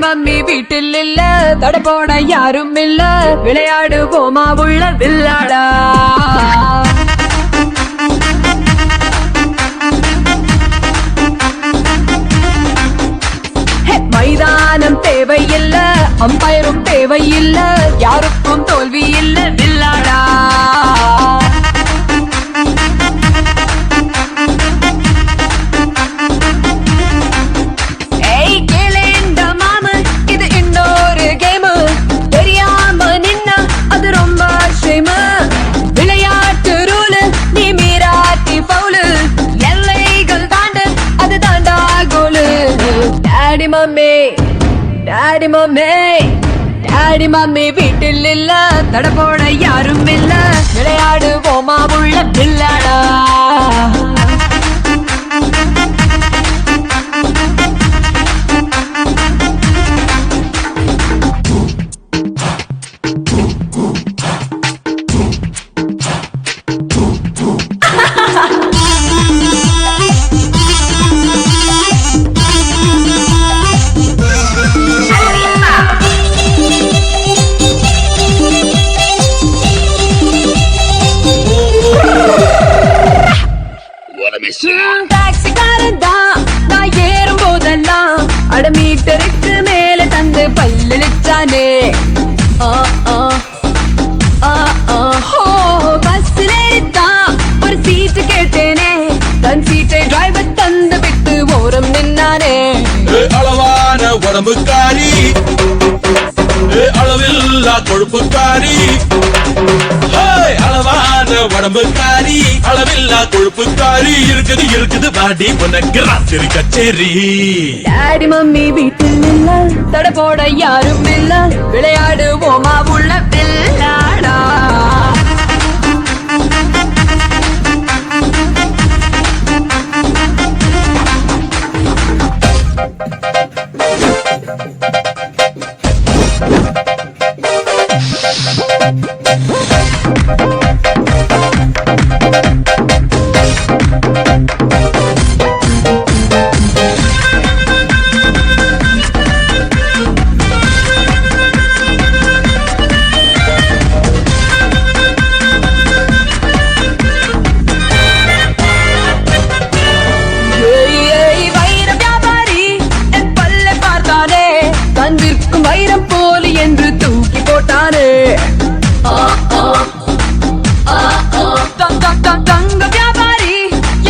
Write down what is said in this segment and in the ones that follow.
Mummy வீட்டில் இல்ல, தட போட யாரும் இல்ல, விளையாடுவோமா உள்ள வில்லாடா. மைதானம் தேவையில்ல, அம்பயரும் தேவையில்ல, யாருக்கும் தோல்வி இல்ல வில்லாடா. விளையாட்டு ரூல் நீ மீராட்டி பவுலு, எல்லைகள் தாண்டு அது தாண்டா கோலு. Daddy mummy daddy mummy daddy mummy வீட்டில் இல்ல, தட போட யாரும் இல்ல, விளையாடுவோமா உள்ள வில்லாடா. டாக்ஸிக்காரன் தான் நான் ஏறும் போதெல்லாம் அட மீட்டருக்கு மேல தந்து பல்லிச்சானே. பஸ்ஸில் ஏறித்தான் ஒரு சீட்டு கேட்டேனே, தன் சீட்டை டிரைவர் தந்து விட்டு ஓரம் நின்னானே. அளவான உடம்புக்காரி, அளவில்லா கொழுப்புக்காரி, அளவான உடம்புக்காரி, அளவில்லா கொழுப்புக்காரி, இருக்குது இருக்குது பாடி உனக்கு ராத்திரி கச்சேரி. டாடி மம்மி வீட்டில் இல்ல, தட போட யாரும் இல்ல, விளையாடுவோமா உள்ள வில்லாடா. தந்திருக்கும் வைரம் போலி என்று தூக்கி போட்டானே. தங்க வியாபாரி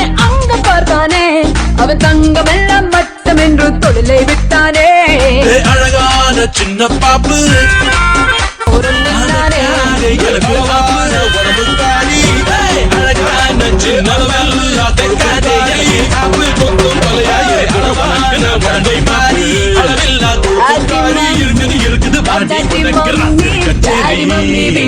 என் அங்க பார்த்தானே, அவன் தங்கம் எல்லாம் மட்டம் என்று தொழிலை விட்டானே. அழகான சின்ன பாப்பு ஒரு நின்னானே, உடம்புக்காரி, அழகான சின்ன இருக்குது இருக்குது பாடி உனக்கு ராத்திரி கச்சேரி.